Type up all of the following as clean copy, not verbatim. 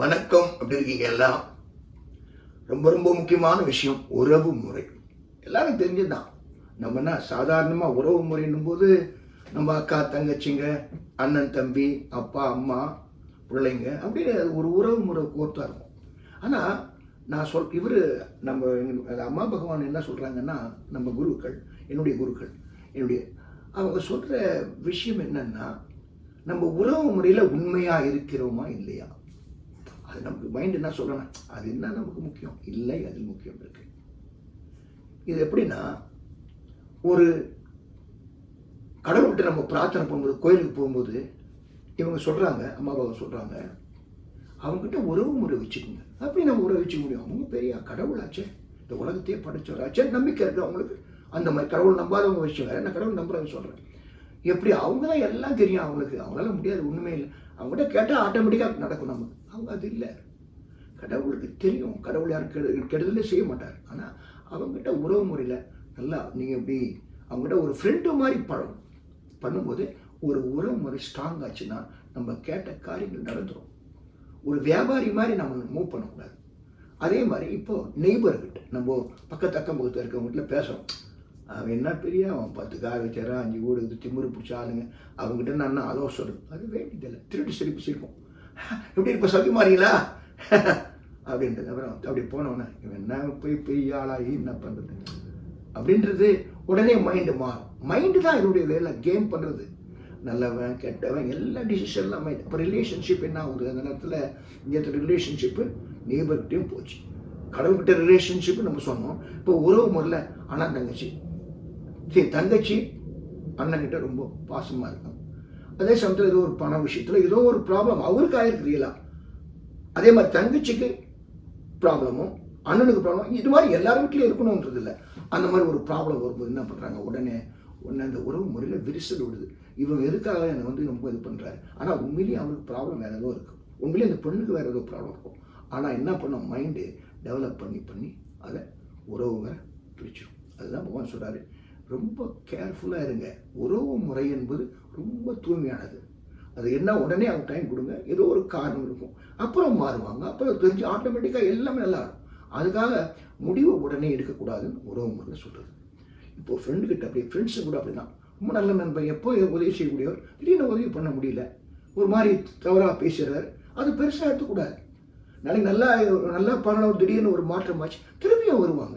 வணக்கம். எப்படி இருக்கீங்க எல்லாம்? ரொம்ப ரொம்ப முக்கியமான விஷயம் உறவு முறை. எல்லாரும் தெரிஞ்சுதான். நம்ம என்ன சாதாரணமாக உறவு முறைன்னும் போது நம்ம அக்கா தங்கச்சிங்க, அண்ணன் தம்பி, அப்பா அம்மா, பிள்ளைங்க அப்படின்னு ஒரு உறவு முறை கோர்த்தா இருக்கும். ஆனால் நான் இவர் நம்ம அம்மா பகவான் என்ன சொல்கிறாங்கன்னா, நம்ம குருக்கள், என்னுடைய குருக்கள், அவங்க சொல்கிற விஷயம் என்னன்னா, நம்ம உறவு முறையில் உண்மையாக இருக்கிறோமா இல்லையா, அது நமக்கு மைண்ட் என்ன சொல்லணும், அது என்ன நமக்கு முக்கியம் இல்லை, அது முக்கியம் இருக்கு. இது எப்படின்னா, ஒரு கடவுள்கிட்ட நம்ம பிரார்த்தனை பண்ணும்போது, கோயிலுக்கு போகும்போது இவங்க சொல்கிறாங்க, அம்மா பாபா சொல்கிறாங்க, அவங்ககிட்ட உறவு முறை வச்சுக்கோங்க. அப்படி நம்ம உறவு வச்சுக்க முடியும். அவங்க பெரிய கடவுளாச்சே, இந்த உலகத்தையே படைச்சவராச்சே, நம்பிக்கை இருக்குது அவங்களுக்கு. அந்த மாதிரி கடவுள் நம்பாதவங்க விஷயம் வேறு, நான் கடவுள் நம்புறவங்க சொல்கிறேன். எப்படி அவங்க தான் எல்லாம் தெரியும் அவங்களுக்கு, அவங்களால முடியாது, ஒன்றுமே இல்லை. அவங்ககிட்ட கேட்டால் ஆட்டோமேட்டிக்காக நடக்கும். நமக்கு அவங்க அது இல்லை. கடவுளுக்கு தெரியும், கடவுள் யாரும் கெடுதலே செய்ய மாட்டார். ஆனால் அவங்ககிட்ட உறவு முறையில் நல்லா நீங்கள் எப்படி அவங்ககிட்ட ஒரு ஃப்ரெண்டு மாதிரி பண்ணும்போது ஒரு உறவு முறை ஸ்ட்ராங் ஆச்சுன்னா நம்ம கேட்ட காரியங்கள் நடந்துடும். ஒரு வியாபாரி மாதிரி நம்ம மூவ் பண்ணக்கூடாது. அதே மாதிரி இப்போது நெய்பர்கிட்ட நம்ம பக்கத்து அக்கம் பக்கத்தில் இருக்கவங்ககிட்ட பேசுகிறோம். அவன் என்ன பெரிய, அவன் 10 கார் வச்சாரா, 5 வீடு இது திமிரு பிடிச்ச ஆளுங்க, அவங்ககிட்ட நான் ஆலோசனை அது வேண்டியதில்லை. திருட்டு சிரிப்போம். எப்படி இருப்ப சௌக்கியமாறீங்களா அப்படின்றது. அப்புறம் அப்படி போனவொன்னே இவன் என்ன போய் பெரிய ஆளாகி என்ன பண்ணுறது அப்படின்றது உடனே மைண்டு மாறும். மைண்டு தான் என்னுடைய வேலை, கேம் பண்ணுறது. நல்லவன் கெட்டவன் எல்லா டிசிஷன்லாம் மைண்ட். அப்போ ரிலேஷன்ஷிப் என்ன ஆகுது அந்த நேரத்தில், இங்கே ரிலேஷன்ஷிப்பு நெய்பர்கிட்டையும் போச்சு, கடவுள்கிட்ட ரிலேஷன்ஷிப்பு நம்ம சொன்னோம். இப்போ உறவு முறையில் அண்ணன் தங்கச்சி அண்ணன்கிட்ட ரொம்ப பாசமாக இருக்கும். அதே சமயத்தில் ஏதோ ஒரு பண விஷயத்தில் ஏதோ ஒரு ப்ராப்ளம் அவருக்கு ஆயிருக்கிறீங்களா, அதே மாதிரி தங்கச்சிக்கு ப்ராப்ளமும் அண்ணனுக்கு ப்ராப்ளம், இது மாதிரி எல்லார் வீட்லையும் இருக்கணுன்றது இல்லை. அந்த மாதிரி ஒரு ப்ராப்ளம் வரும்போது என்ன பண்ணுறாங்க, உடனே அந்த உறவு முறையில் விரிசல் விடுது. இவங்க எதுக்காக என்னை ரொம்ப இது பண்ணுறாரு, ஆனால் உண்மையிலேயே அவருக்கு ப்ராப்ளம் வேறு ஏதோ இருக்குது, உண்மையிலேயே அந்த பெண்ணுக்கு வேறு ஏதோ ப்ராப்ளம் இருக்கும். ஆனால் என்ன பண்ணோம், மைண்டு டெவலப் பண்ணி அதை உறவுங்க பிரிச்சிடும். அதுதான் பகவான் சொல்கிறாரு, ரொம்ப கேர்ஃபுல்லாக இருங்க. உறவு முறை என்பது ரொம்ப தூய்மையானது. அது என்ன உடனே அவங்க டைம் கொடுங்க, ஏதோ ஒரு காரணம் இருக்கும், அப்புறம் மாறுவாங்க, அப்புறம் தெரிஞ்சு ஆட்டோமேட்டிக்காக எல்லாமே நல்லா இருக்கும். அதுக்காக முடிவு உடனே எடுக்கக்கூடாதுன்னு உறவு முறையில் சொல்கிறது. இப்போது ஃப்ரெண்டுக்கிட்ட அப்படி, ஃப்ரெண்ட்ஸு கூட அப்படி தான். ரொம்ப நல்ல நண்பன், எப்போ உதவி செய்யக்கூடியவர், திடீர்னு உதவி பண்ண முடியல, ஒரு மாதிரி தவறாக பேசுகிறார், அது பெருசாக எடுத்துக்கூடாது. நாளைக்கு நல்லா பண்ணவர் திடீர்னு ஒரு மாற்றம் ஆச்சு, திரும்பியும் வருவாங்க.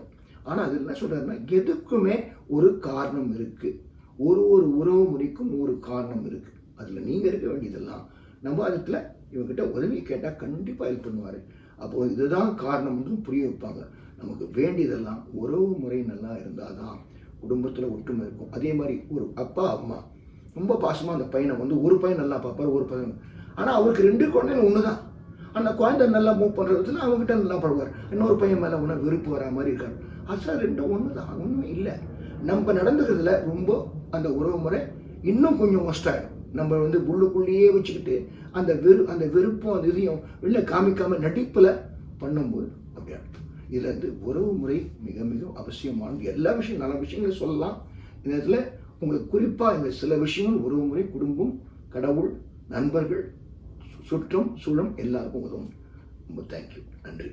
ஆனால் அது என்ன சொல்கிறாருன்னா, எதுக்குமே ஒரு காரணம் இருக்குது. ஒரு உறவு முறைக்கும் ஒரு காரணம் இருக்குது. அதில் நீங்கள் இருக்க வேண்டியதெல்லாம் நம்ம அதுல இவங்ககிட்ட உதவி கேட்டால் கண்டிப்பாக ஹெல்ப் பண்ணுவார். அப்போது இதுதான் காரணம்னு புரிய வைப்பாங்க. நமக்கு வேண்டியதெல்லாம் உறவு முறை நல்லா இருந்தால் தான் குடும்பத்தில் ஒற்றுமை இருக்கும். அதே மாதிரி ஒரு அப்பா அம்மா ரொம்ப பாசமாக அந்த பையனை ஒரு பையன் நல்லா பார்ப்பார், ஒரு பையன், ஆனால் அவருக்கு 2 குழந்தைகள் ஒன்று தான். அந்த குழந்தை நல்லா மூவ் பண்ணுறதுல அவங்ககிட்ட நல்லா படுவார். இன்னொரு பையன் மேலே ஒன்று விருப்பு வர மாதிரி இருக்கார். அது 2 ஒன்று தான், ஒன்றுமே இல்லை. நம்ம நடந்துக்கிறதுல ரொம்ப அந்த உறவு முறை இன்னும் கொஞ்சம் ஒஸ்டாகிடும். நம்ம உள்ளுக்குள்ளேயே வச்சுக்கிட்டு அந்த வெறுப்பும் அந்த இதையும் வெளில காமிக்காமல் நடிப்பில் பண்ணும்போது அப்படியா. இதில் உறவு முறை மிக மிக அவசியமானது. எல்லா விஷயம் நல்ல விஷயங்களும் சொல்லலாம். இந்த இடத்துல உங்களுக்கு குறிப்பாக இந்த சில விஷயங்கள் உறவு முறை, குடும்பம், கடவுள், நண்பர்கள், சுற்றம் சூழம் எல்லாருக்கும் உதவும். ரொம்ப தேங்க்யூ, நன்றி.